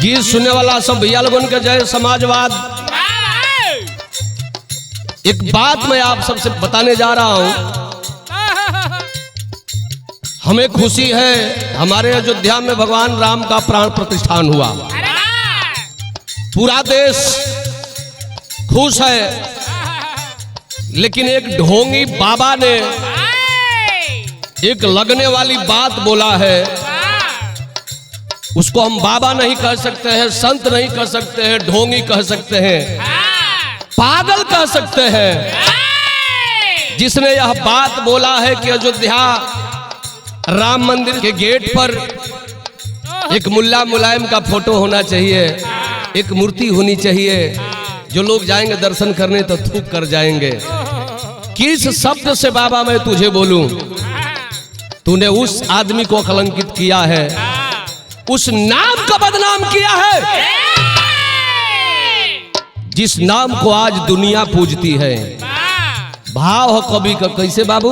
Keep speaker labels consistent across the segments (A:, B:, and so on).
A: गीत सुनने वाला सब भैया लोगन के जय समाजवाद। एक बात मैं आप सबसे बताने जा रहा हूं। हमें खुशी है हमारे अयोध्या में भगवान राम का प्राण प्रतिष्ठान हुआ। पूरा देश खुश है, लेकिन एक ढोंगी बाबा ने एक लगने वाली बात बोला है। उसको हम बाबा नहीं कह सकते हैं, संत नहीं कह सकते हैं, ढोंगी कह सकते हैं, पागल कह सकते हैं। जिसने यह बात बोला है कि अयोध्या राम मंदिर के गेट पर एक मुल्ला मुलायम का फोटो होना चाहिए, एक मूर्ति होनी चाहिए, जो लोग जाएंगे दर्शन करने तो थूक कर जाएंगे। किस शब्द से बाबा मैं तुझे बोलूं? तूने उस आदमी को कलंकित किया है, उस नाम का बदनाम किया है जिस नाम को आज दुनिया पूजती है। भाव हो कवि का कैसे बाबू?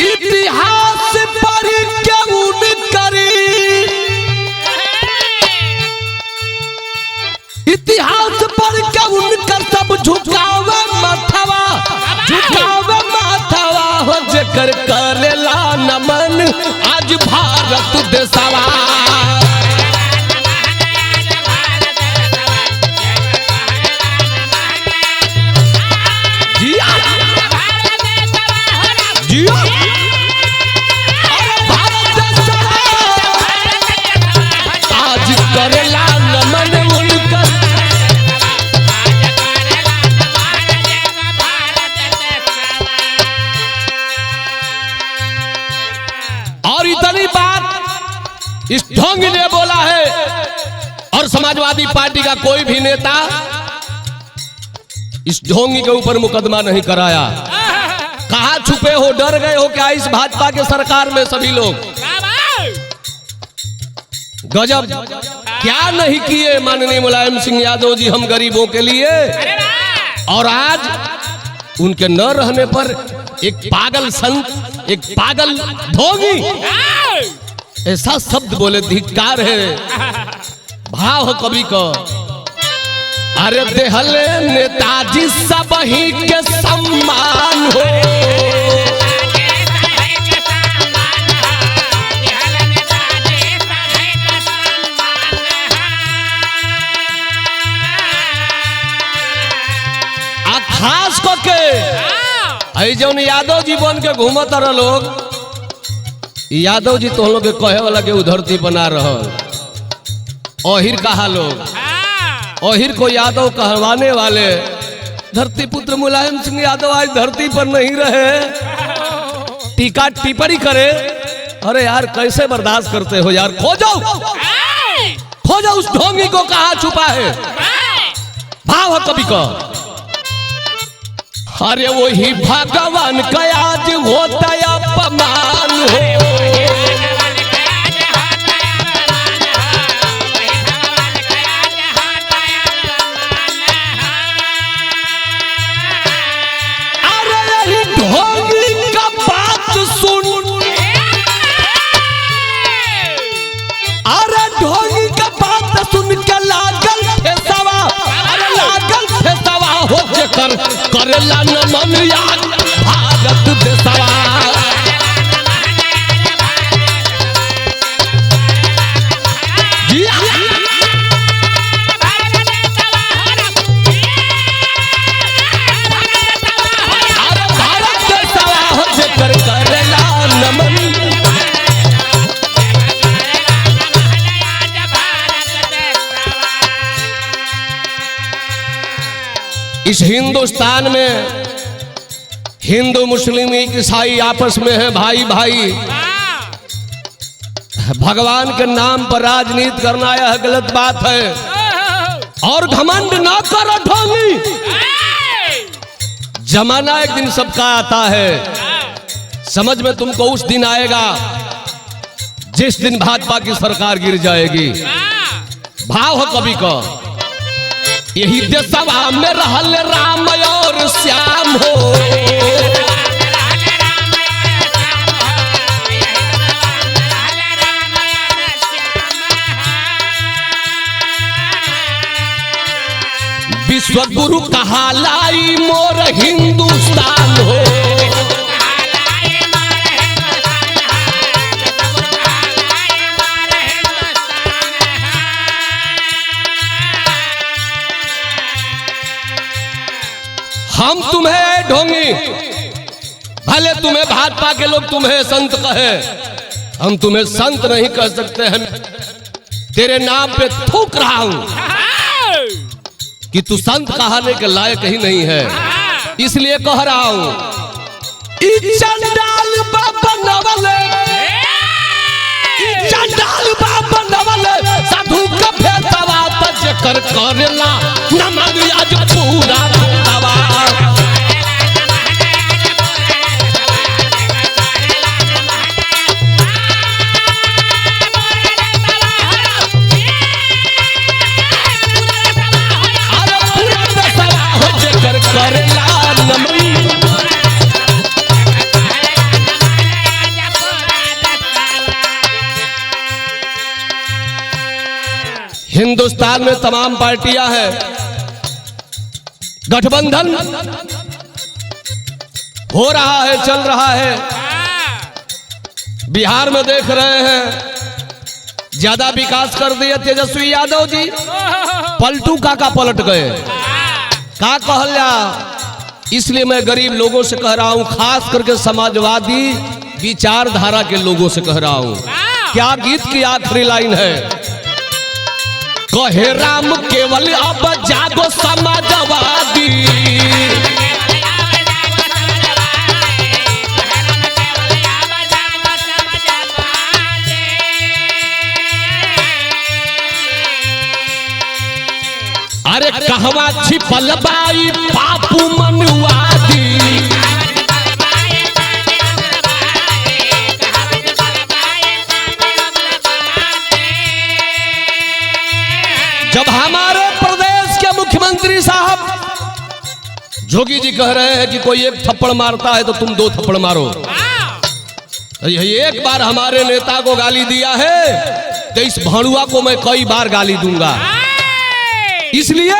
A: इतिहास पर क्यों करी, इतिहास पर क्यों कर सब झुकावे माथवा, झुकावे माथवा हो जेकर करेला नमन आज भारत देशवा। जिया जिया भारत देशवा आज करेला नमन उनकर। और इतनी बात इस ढोंगी ने बोला है, और समाजवादी पार्टी का कोई भी नेता इस ढोंगी के ऊपर मुकदमा नहीं कराया। कहां छुपे हो, डर गए हो क्या इस भाजपा के सरकार में सभी लोग? गजब क्या नहीं किए माननीय मुलायम सिंह यादव जी हम गरीबों के लिए। और आज उनके न रहने पर एक पागल संत, एक पागल ढोंगी ऐसा शब्द बोले, धिक्कार है। भाव हो कवि को, अरे देहले नेताजी सब ही के सम्मान हो, खास करके जौन यादव जी बन के घूमत रह लोग, यादव जी तो हम लोग के कहे वाला के धरती बना रहल। ओहिर कहा लोग, ओहिर को यादव कहवाने वाले धरती पुत्र मुलायम सिंह यादव आज धरती पर नहीं रहे, टीका टिप्पणी करे। अरे यार कैसे बर्दाश्त करते हो यार? खोजो खोजो उस ढोंगी को, कहां छुपा है। भाव है कवि का, अरे वही भगवान का आज होता अपमान हो, अरे यही ढोंगी का बात सुन, अरे ढोंगी का बात सुन के लागल फेसवा, अरे लागल फेसवा हो जेकर करेला नमन याद भारत देशवा। अरे भारत देशवा हो जेकर करेला नमन। इस हिंदुस्तान में हिंदू मुस्लिम ईसाई आपस में है भाई भाई। भगवान के नाम पर राजनीति करना यह गलत बात है। और घमंड ना करो ढोंगी, जमाना एक दिन सबका आता है। समझ में तुमको उस दिन आएगा जिस दिन भाजपा की सरकार गिर जाएगी। भाव हो कवि का, यही देशवा में रहल राम और श्याम हो, विश्व गुरु कहालाई मोर हिंदुस्तान हो। हम तुम्हें ढोंगी, भले तुम्हें भाजपा के लोग तुम्हें संत कहे, हम तुम्हें संत नहीं कह सकते हैं। तेरे नाम पे थूक रहा हूं कि तू संत कहने के लायक ही नहीं है, इसलिए कह रहा हूं। चंडाल बाबा नवले, चंडाल बाबा नवले, साधु का भेदवा तज कर करेला नमन आज पूरा भेदवा। हिंदुस्तान में तमाम पार्टियां हैं, गठबंधन हो रहा है, चल रहा है। बिहार में देख रहे हैं ज्यादा विकास कर दिए तेजस्वी यादव जी, पलटू काका पलट गए। का कहला, इसलिए मैं गरीब लोगों से कह रहा हूं, खास करके समाजवादी विचारधारा के लोगों से कह रहा हूं। क्या गीत की आखिरी लाइन है, कहे राम केवल अब जागो समाजवादी। अरे कहवा छिपल बाई पापू मनुवादी। जब हमारे प्रदेश के मुख्यमंत्री साहब जोगी जी कह रहे हैं कि कोई एक थप्पड़ मारता है तो तुम 2 थप्पड़ मारो, यही एक बार हमारे नेता को गाली दिया है तो इस भाड़ुआ को मैं कई बार गाली दूंगा। इसलिए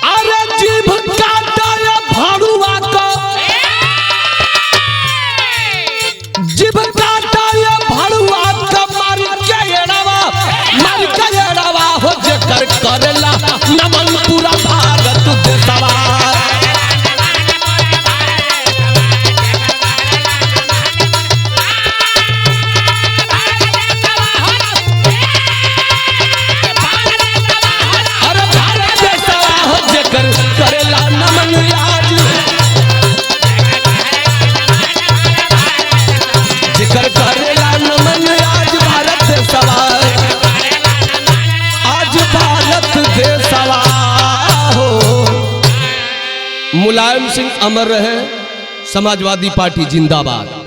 A: अरे जीभ काटा या भाड़ुआ को, जीभ काटा या भाड़ुआ का मार के एड़वा, मार के एड़वा हो जेकर करेला नमन पूरा भारत देशवा। मुलायम सिंह अमर रहे, समाजवादी पार्टी जिंदाबाद।